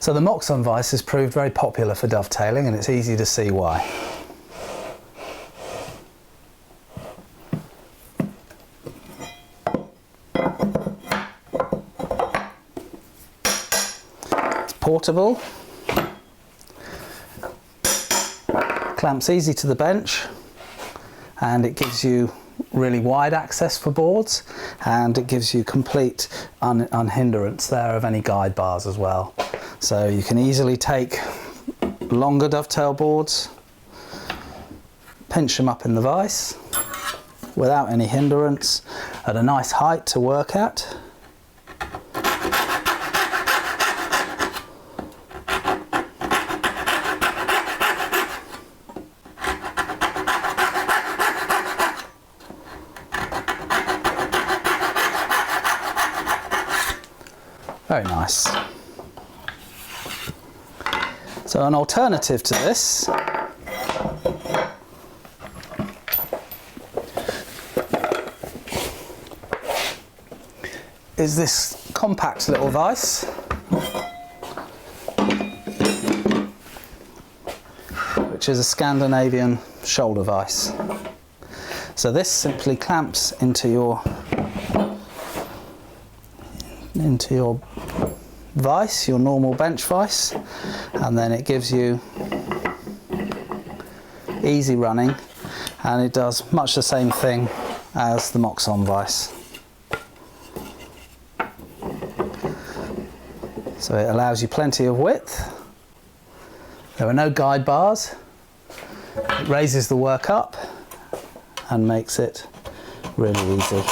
So the Moxon vise has proved very popular for dovetailing, and it's easy to see why. It's portable, clamps easy to the bench, and it gives you really wide access for boards, and it gives you complete unhindrance there of any guide bars as well. So you can easily take longer dovetail boards, pinch them up in the vise without any hindrance at a nice height to work at. Very nice. So an alternative to this is this compact little vise, which is a Scandinavian shoulder vise. So this simply clamps into your vise, your normal bench vise, and then it gives you easy running, and it does much the same thing as the Moxon vise. So it allows you plenty of width. There are no guide bars. It raises the work up and makes it really easy.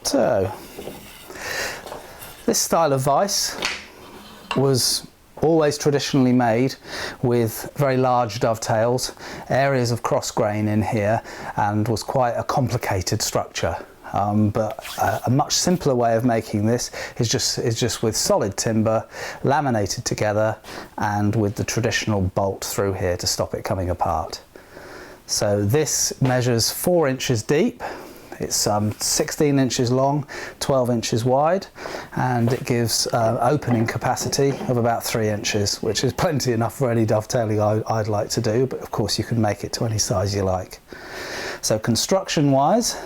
So, this style of vise was always traditionally made with very large dovetails, areas of cross grain in here, and was quite a complicated structure. But a much simpler way of making this is just with solid timber laminated together and with the traditional bolt through here to stop it coming apart. So this measures 4 inches deep. It's 16 inches long, 12 inches wide, and it gives opening capacity of about 3 inches, which is plenty enough for any dovetailing I'd like to do, but of course you can make it to any size you like. So construction wise,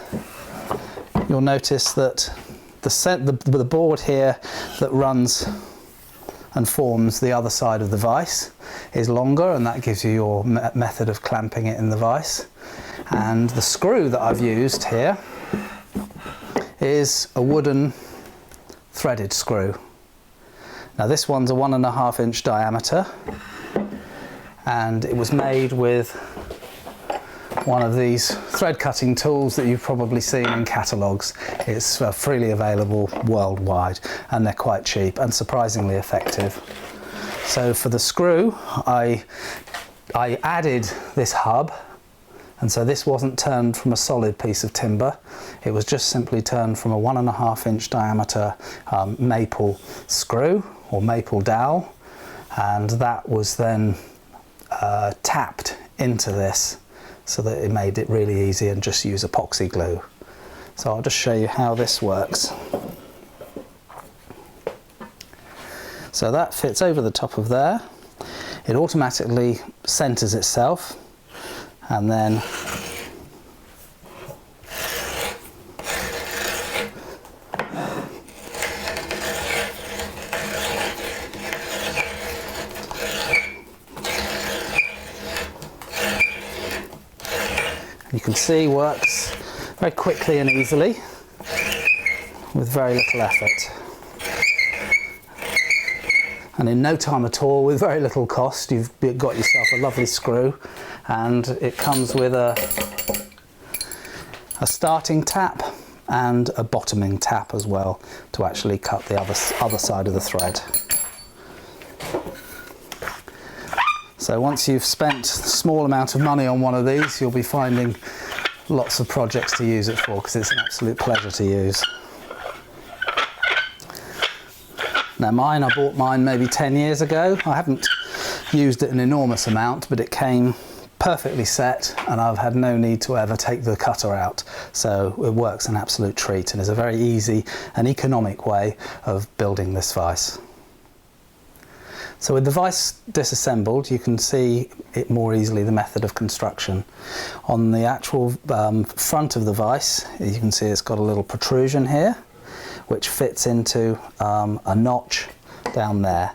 you'll notice that the board here that runs and forms the other side of the vise is longer, and that gives you your method of clamping it in the vise. And the screw that I've used here is a wooden threaded screw. Now this one's a 1.5 inch diameter, and it was made with one of these thread cutting tools that you've probably seen in catalogues. It's freely available worldwide, and they're quite cheap and surprisingly effective. So for the screw, I added this hub, and so this wasn't turned from a solid piece of timber. It was just simply turned from a 1.5 inch diameter maple screw or maple dowel, and that was then tapped into this so that it made it really easy and just use epoxy glue. So I'll just show you how this works. So that fits over the top of there. It automatically centers itself, and then you can see works very quickly and easily with very little effort. And in no time at all, with very little cost, you've got yourself a lovely screw, and it comes with a starting tap and a bottoming tap as well to actually cut the other side of the thread. So once you've spent a small amount of money on one of these, you'll be finding lots of projects to use it for, because it's an absolute pleasure to use. Now mine, I bought mine maybe 10 years ago. I haven't used it an enormous amount, but it came perfectly set and I've had no need to ever take the cutter out. So it works an absolute treat and is a very easy and economic way of building this vise. So with the vise disassembled, you can see it more easily, the method of construction. On the actual front of the vise, you can see it's got a little protrusion here, which fits into a notch down there.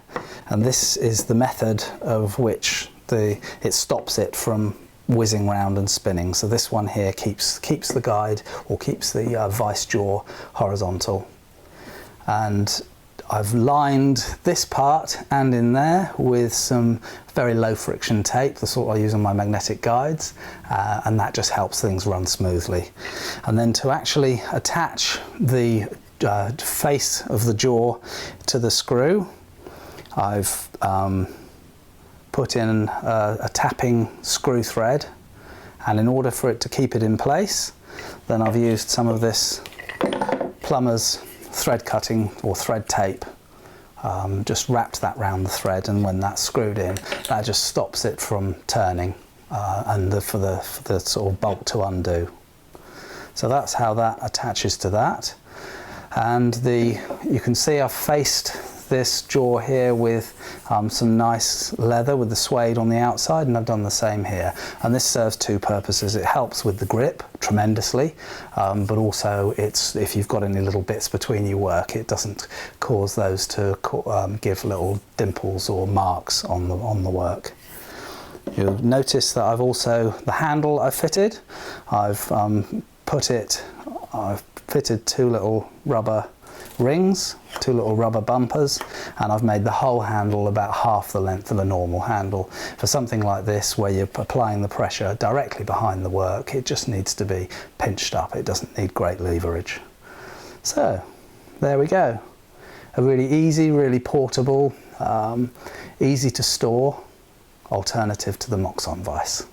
And this is the method of which it stops it from whizzing round and spinning. So this one here keeps the guide, or keeps the vise jaw horizontal. And I've lined this part and in there with some very low friction tape, the sort I use on my magnetic guides, and that just helps things run smoothly. And then to actually attach the face of the jaw to the screw, I've put in a tapping screw thread, and in order for it to keep it in place, then I've used some of this plumber's thread cutting or thread tape, just wrapped that round the thread, and when that's screwed in, that just stops it from turning and for the sort of bolt to undo. So that's how that attaches to that. And you can see I've faced this jaw here with some nice leather with the suede on the outside, and I've done the same here. And this serves two purposes. It helps with the grip tremendously, but also if you've got any little bits between your work, it doesn't cause those to give little dimples or marks on the work. You'll notice that I've also, the handle I've fitted, I've fitted two little rubber rings, two little rubber bumpers, and I've made the whole handle about half the length of a normal handle. For something like this, where you're applying the pressure directly behind the work, it just needs to be pinched up. It doesn't need great leverage. So there we go. A really easy, really portable, easy to store alternative to the Moxon vise.